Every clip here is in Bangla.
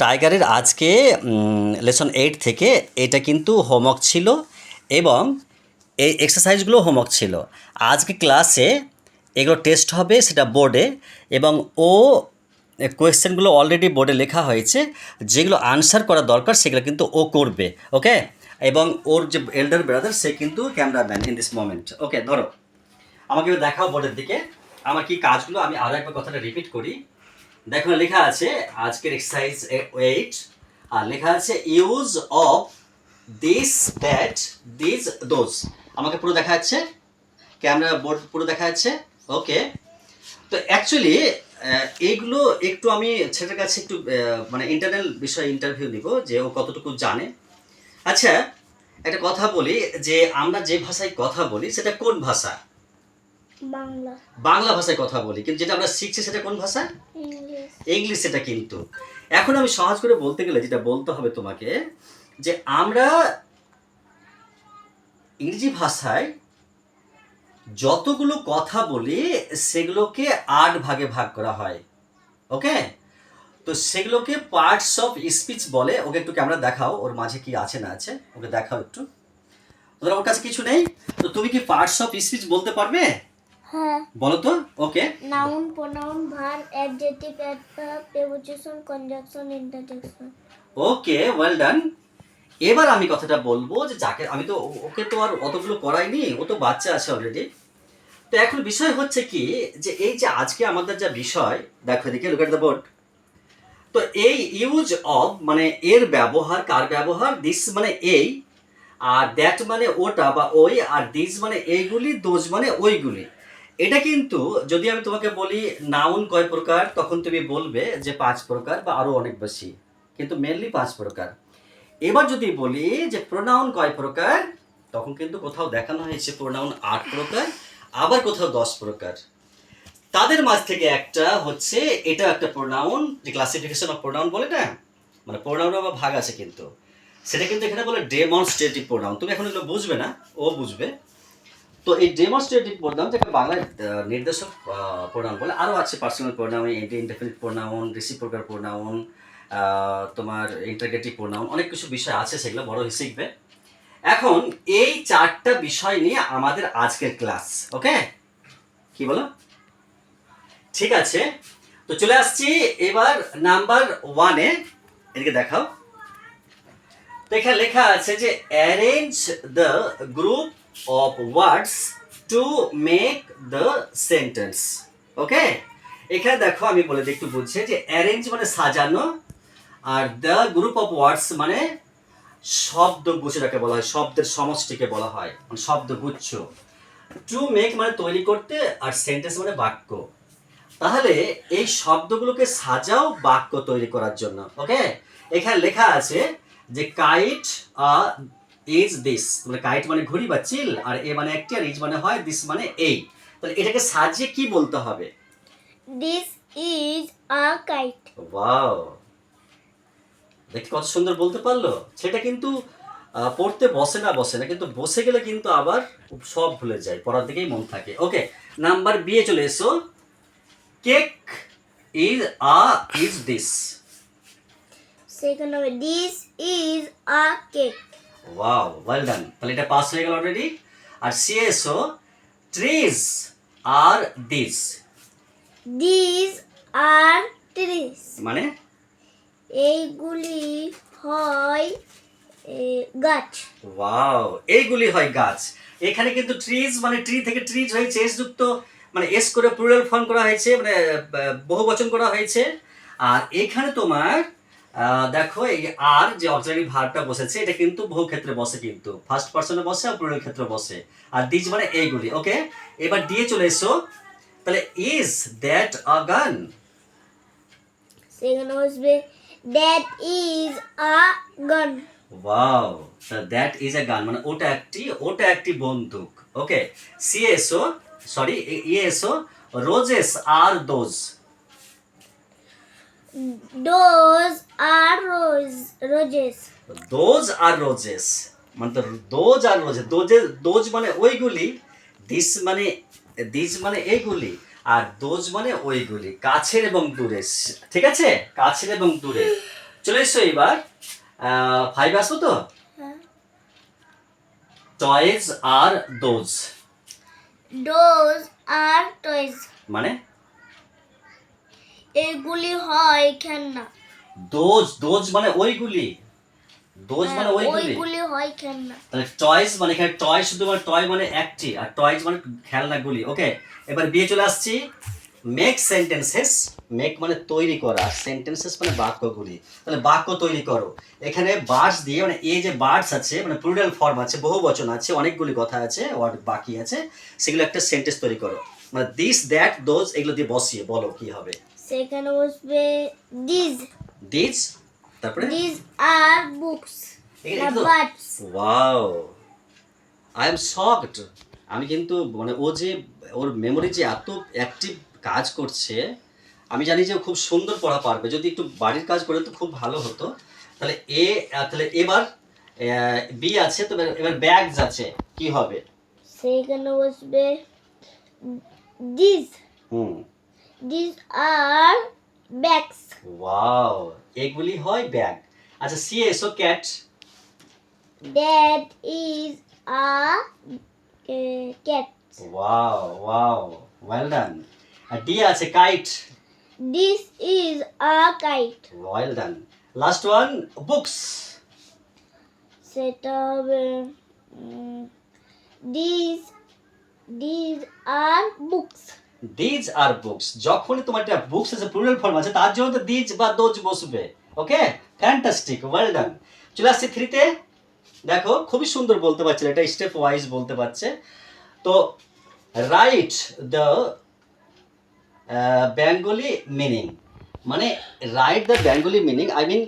টাইগারের আজকে লেসন 8 থেকে এটা কিন্তু হোমওয়ার্ক ছিল এবং এই এক্সারসাইজগুলো হোমওয়ার্ক ছিল। আজকে ক্লাসে এগুলো টেস্ট হবে, সেটা বোর্ডে, এবং ও কোয়েশ্চেনগুলো অলরেডি বোর্ডে লেখা হয়েছে। যেগুলো আনসার করা দরকার সেগুলো কিন্তু ও করবে, ওকে। এবং ওর যে এল্ডার ব্রাদার সে কিন্তু ক্যামেরাম্যান ইন দিস মোমেন্ট। ওকে, ধরো আমাকে দেখাও বোর্ডের দিকে আমার কি কাজগুলো। আমি আরও একবার কথাটা রিপিট করি। দেখো লেখা আছে আজকের এক্সারসাইজ 8, আর লেখা আছে use of this, that, this, those. আমাকে পুরো দেখা যাচ্ছে, ক্যামেরা বোর্ড পুরো দেখা যাচ্ছে, ওকে। তো অ্যাকচুয়ালি এইগুলো একটু আমি ছেলেটার কাছে একটু মানে ইন্টারনাল বিষয়ে ইন্টারভিউ নিব যে ও কতটুকু জানে। আচ্ছা, একটা কথা বলি, যে আমরা যে ভাষায় কথা বলি সেটা কোন ভাষা? বাংলা। বাংলা ভাষায় কথা বলি, কিন্তু যেটা আমরা শিখছি সেটা কোন ভাষা? ইংলিশ। ইংলিশ। সেটা কিন্তু এখন আমি সহজ করে বলতে গেলে যেটা বলতে হবে তোমাকে, যে আমরা ইংরেজি ভাষায় যতগুলো কথা বলি সেগুলোকে 8 ভাগে ভাগ করা হয়, ওকে। তো সেগুলোকে পার্টস অফ স্পিচ বলে। ওকে একটু ক্যামেরা দেখাও, ওর মাঝে কি আছে না আছে, ওকে দেখাও একটু। ধরো ওর কাছে কিছু নেই, তো তুমি কি পার্টস অফ স্পিচ বলতে পারবে? হ্যাঁ। বলো তো, okay. Noun, pronoun, verb, adjective, adverb, preposition, conjunction, interjection. Okay, well done. এবার আমি কথাটা বলবো যে যাকে আমি তো ওকে তো আর অতগুলো করাইনি, ও তো বাচ্চা আছে অলরেডি। তো এখন বিষয় হচ্ছে কি, যে এই যে আজকে আমাদের যা বিষয়, দেখো এদিকে লুক এট দ্য বোর্ড। তো এই ইউজ অফ মানে এর ব্যবহার, কার ব্যবহার? দিস মানে এই, আর দ্যাট মানে ওটা বা ওই, আর দিস মানে এইগুলি, দোজ মানে ওইগুলি। এটা কিন্তু যদি আমি তোমাকে বলি নাউন কয় প্রকার, তখন তুমি বলবে যে 5 প্রকার বা আরো অনেক বেশি, কিন্তু মেনলি 5 প্রকার। এবার যদি বলি যে প্রোনাউন কয় প্রকার, তখন কিন্তু কোথাও দেখানো হয়েছে প্রোনাউন 8 প্রকার, আবার কোথাও 10 প্রকার। তাদের মাঝ থেকে একটা হচ্ছে, এটা একটা প্রোনাউন, যে ক্লাসিফিকেশন অফ প্রোনাউন বলে না, মানে প্রোনাউন আবার ভাগ আছে কিন্তু, সেটা কিন্তু এখানে বলে ডেমনস্ট্রেটিভ প্রোনাউন। তুমি এখন এগুলো বুঝবে না, ও বুঝবে। তো এই ডেমনস্ট্রেটিভ প্রোনাউন যেটা বাংলায় নির্দেশক প্রোনাউন বলে। আরও আছে personal pronoun, indefinite pronoun, reciprocal pronoun, তোমার ইন্টারগেটিভ প্রোনাউন, অনেক কিছু বিষয় আছে, সেগুলো বড় হয়ে শিখবে। এখন এই 4টা বিষয় নিয়ে আমাদের আজকের ক্লাস, ওকে। কি বলো? ঠিক আছে, তো চলে আসছি এবার নাম্বার 1-এ। এদিকে দেখাও। তো এখানে লেখা আছে যে arrange the group of words to make the sentence, okay. এখানে দেখো আমি বলে দিই একটু বুঝছে, যে অ্যারেঞ্জ মানে সাজানো, আর দ্য গ্রুপ অফ ওয়ার্ডস মানে শব্দগুচ্ছ, যাকে বলা হয় শব্দের সমষ্টিকে বলা হয়, মানে শব্দগুচ্ছ। টু মেক মানে তৈরি করতে, আর সেন্টেন্স মানে বাক্য। তাহলে এই শব্দগুলোকে সাজাও বাক্য তৈরি করার জন্য, ওকে। এখানে লেখা আছে যে কাইট ইজ দিস, মানে কাইট মানে ঘুড়ি বা চিল, আর এ মানে একটি, আর ইজ মানে হয়, দিস মানে এই। তাহলে এটাকে সাজিয়ে কি বলতে হবে? This is a kite. Wow, দেখি কত সুন্দর বলতে পারলো। সেটা কিন্তু পড়তে বসে না, কিন্তু বসে গেলে কিন্তু আবার সব ভুলে যায়, পড়ার দিকেই মন থাকে। ওকে, নাম্বার বি এ চলে এসো। Cake is this. সেকেন্ড হবে this is a cake. Wow, well done. তাহলে এটা পাস হয়ে গেল অলরেডি। আর সিএসও trees are this. This are trees মানে এইগুলি হয় গাছ। ওয়াও, এইগুলি হয় গাছ। এখানে কিন্তু ট্রিজ মানে ট্রি থেকে ট্রিজ হয়েছে, এস যুক্ত, মানে এস করে প্লুরাল ফর্ম করা হয়েছে, মানে বহুবচন করা হয়েছে। আর এখানে তোমার দেখো এই আর যে অক্সিলারি ভার্বটা বসেছে, এটা কিন্তু বহু ক্ষেত্রে বসে, কিন্তু ফার্স্ট পারসনে বসে আর প্লুরাল ক্ষেত্রে বসে। আর দিস মানে এইগুলি, ওকে। এবার দিয়ে চলে এসো। তাহলে ইজ দ্যাট আ গান? সেকেন্ড হবে দ্যাট ইজ আ গান। ওয়াও, দ্যাট ইজ এ গান মানে ওটা একটি বন্দুক, okay. CSO sorry ESO roses are those. Those are roses. Those are roses মানে তো দোজ আর রোজেস, দোজ মানে ওইগুলি, দিস মানে এইগুলি, আর দোজ মানে ওইগুলি, কাছের এবং দূরে, ঠিক আছে, কাছের এবং দূরে। চলে এসছো এবার 5 আসো তো। হ্যাঁ। Toys are those those are toys, মানে এগুলি হয় খেলনা। দোজ দোজ মানে ওইগুলি, দোজ মানে ওইগুলি। ওইগুলি হয় খেলনা। তাহলে টয়েস মানে এখানে টয় শুধু মানে টয় মানে একটি, আর টয়েজ মানে খেলনাগুলি। ওকে, এবার বিয়ে চলে আসছি। মেক সেন্টেন্সেস, মেক মানে তৈরি করা, সেন্টেন্সেস মানে বাক্যগুলি। তাহলে বাক্য তৈরি করো। এখানে বার্ডস দিয়ে মানে এই যে বার্ডস আছে মানে প্লুরাল ফর্ম আছে, বহু বচন আছে, অনেকগুলি কথা আছে, ওয়ার্ড বাকি আছে, সেগুলো একটা সেন্টেন্স তৈরি করো। মানে দিস দ্যাট দোজ এগুলো দিয়ে বসিয়ে বলো কি হবে। সেখানে বসবে দিস, দিস, তারপরে দিস আর বুকস, এটা তো birds. Wow, I am shocked. আমি কিন্তু মানে ও যে ওর মেমোরি যে এত অ্যাক্টিভ কাজ করছে, আমি জানি যে ও খুব সুন্দর পড়া পারবে। যদি একটু বাড়ির কাজ করে তো খুব ভালো হতো। তাহলে তাহলে এবার বি আছে, তো এবার ব্যাগস আছে, কি হবে? সেখানে বসবে this, hmm, this are bags. Wow, এগুলি হয় ব্যাগ। আচ্ছা সি এসো, cat. That is a cat. Wow wow, well done. আর ডি আছে, kite. This is a kite. Well done. Last one, books. সেটা হবে this, this are books. These are books. যখনই তোমার একটা বুকস আছে প্লুরাল ফর্ম আছে, তার জন্য তো দিজ বা দোজ বসবে। ওকে, ফ্যান্টাস্টিক, ওয়েল ডান। চলে আসছি 3-তে। দেখো খুবই সুন্দর বলতে পারছে, এটা স্টেপ ওয়াইজ বলতে পারছে। তো রাইট দ্য বেঙ্গলি মিনিং, মানে write the Bengali meaning, I mean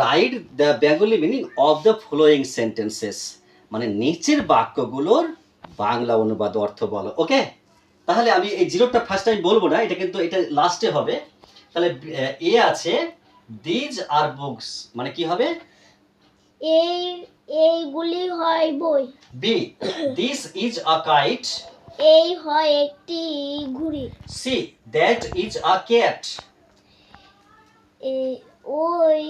write the Bengali meaning of the following sentences, মানে নিচের বাক্যগুলোর বাংলা অনুবাদ অর্থ বলো। ওকে, তাহলে আমি এই জিরোটা ফার্স্ট টাইম বলবো না, এটা কিন্তু এটা লাস্টে হবে। তাহলে এ আছে, দিজ আর বুকস মানে কি হবে? এই, এইগুলি হয় বই। B, this is a kite. এই হয় একটি ঘুড়ি। C, that is a cat. ওই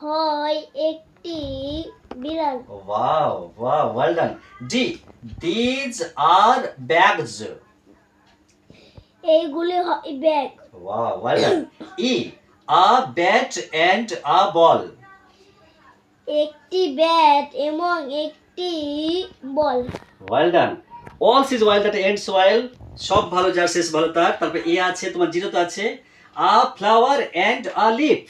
হয় একটি বিড়াল। Wow wow, well done. D, these are bags. এইগুলি হয় ব্যাগ। Wow, well done. E, a bat and a ball. একটি ব্যাট এবং একটি ball. Well done. All is well that ends well, সব ভালো যার শেষ ভালো তার। তারপরে এ আছে, তোমার জিরোতে আছে, a flower and a leaf.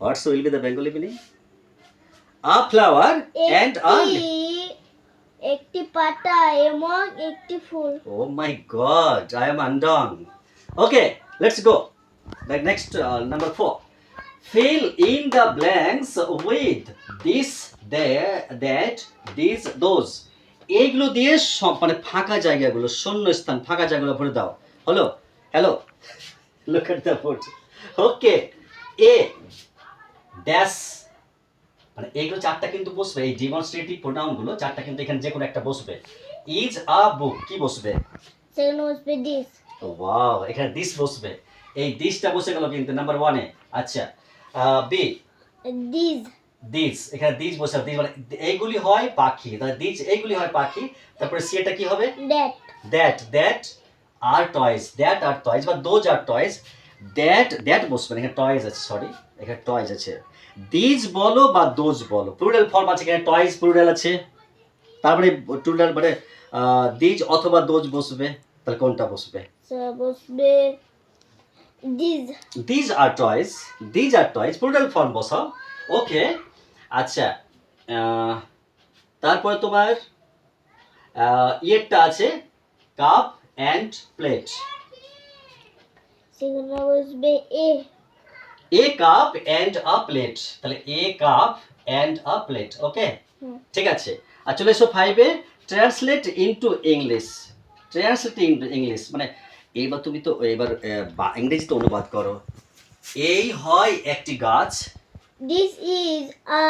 What's will be the Bengali meaning? A flower and a leaf. একটি পাতা এবং একটি ফুল। Oh my God, I am undone. Okay, let's go. The next number 4. Fill in the blanks with this, there, that, these, those. এইগুলো দিয়ে সব মানে ফাঁকা জায়গাগুলো, শূন্য স্থান, ফাঁকা জায়গাগুলো ভরে দাও। হলো? Hello? Look at the board. Okay. A, dash. মানে এইগুলো চারটা কিন্তু বসবে, এই ডিমনস্ট্রেটিভ প্রোনাউনগুলো চারটা কিন্তু এখানে যে কোনো একটা বসবে। ইজ আ বুক, কি বসবে? সেখানে বসবে দিস। ওয়াও, এখানে দিস বসবে। এই দিসটা বসে গেল কিন্তু নাম্বার 1-এ। আচ্ছা, বি, দিস, দিস, এখানে দিস বসে, দিস মানে এইগুলি হয় পাখি, তাহলে দিস এইগুলি হয় পাখি। তারপরে সি এটা কি হবে? That, that, that are toys, that are toys বা দোজ আর টয়েস। দ্যাট বসবে না, এখানে টয়েস আছে, সরি এখানে টয়েস আছে। দিজ বলো বা দোজ বলো, প্লুরাল ফর্ম আছে, এখানে টয়েস প্লুরাল আছে। তারপরে প্লুরাল মানে দিজ অথবা দোজ বসবে, তাহলে কোনটা বসবে? বসবে this. These are toys, these are toys plural form বসাও। ওকে, আচ্ছা, তারপরে তোমার ইয়েরটা আছে, কাপ অ্যান্ড প্লেট। সেখানে বসবে a cup and a plate, তাহলে a cup and a plate. Okay, ঠিক আছে। আর চলে এসো 5-এ, translate into English. Translate into English মানে এইবার তুমি তো এবার ইংরেজিতে অনুবাদ করো। এই হয় একটি গাছ। This is a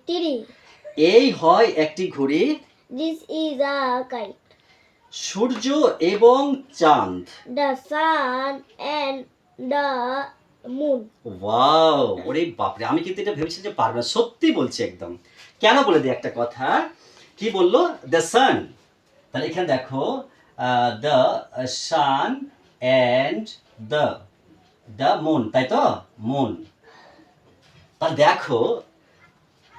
tree. এই হয় একটি ঘড়ি। This is a kite. সূর্য এবং চাঁদ। The sun and the moon. Wow, ওরে বাপরে, আমি কিন্তু এটা ভেবেছি যে পারবে না, সত্যি বলছি একদম। কেন বলে দিই একটা কথা, কি বললো, দ্য সান, তাহলে এখানে দেখো the sun and the the moon, তাই তো, মুন। তাহলে দেখো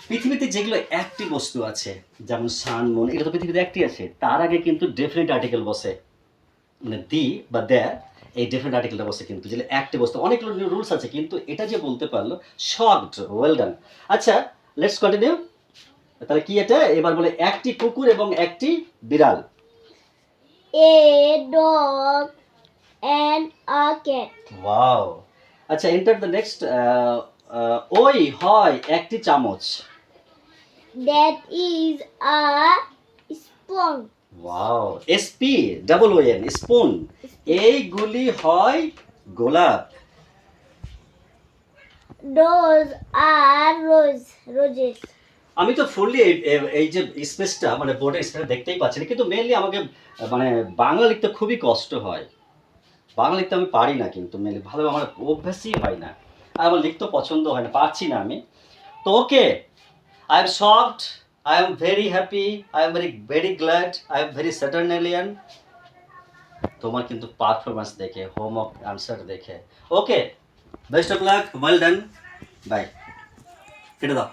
পৃথিবীতে যেগুলো একটি বস্তু আছে, যেমন সান মুন, এটা তো পৃথিবীতে একটি আছে, তার আগে কিন্তু ডেফিনেট আর্টিকেল বসে, মানে দি বা দ্যার, এই ডিফারেন্ট আর্টিকেলটা বসে কিন্তু, যেটা একটি বস্তু, অনেকগুলো রুলস আছে, কিন্তু এটা যে বলতে পারলো, শকড, ওয়েল ডান। আচ্ছা, লেটস কন্টিনিউ। তাহলে কি এটা, এবার বলে একটি কুকুর এবং একটি বিড়াল। A dog and a cat. Wow. আচ্ছা, এন্টার দ্য নেক্সট। ওই হয় একটি চামচ। That is a spoon. Wow, SP double O N, spoon. এইগুলি হয় গোলাপ। Those are roses. আমি তো ফুললি এই যে স্পেসটা, মানে বোর্ডের স্পেসটা দেখতেই পাচ্ছি না, কিন্তু মেনলি আমাকে মানে বাংলা লিখতে খুবই কষ্ট হয়। বাংলা লিখতে আমি পারি না, কিন্তু মেনলি ভালো আমার অভ্যাসই হয় না, আর আমার লিখতে পছন্দ হয় না, পারছি না আমি। তো okay, I am shocked, I am very happy, I am very very glad, I am very saturnalian. তোমার কিন্তু পারফরমেন্স দেখে, হোমওয়ার্ক আনসার দেখে। Okay, best of luck, well done, bye, কেটে দাও।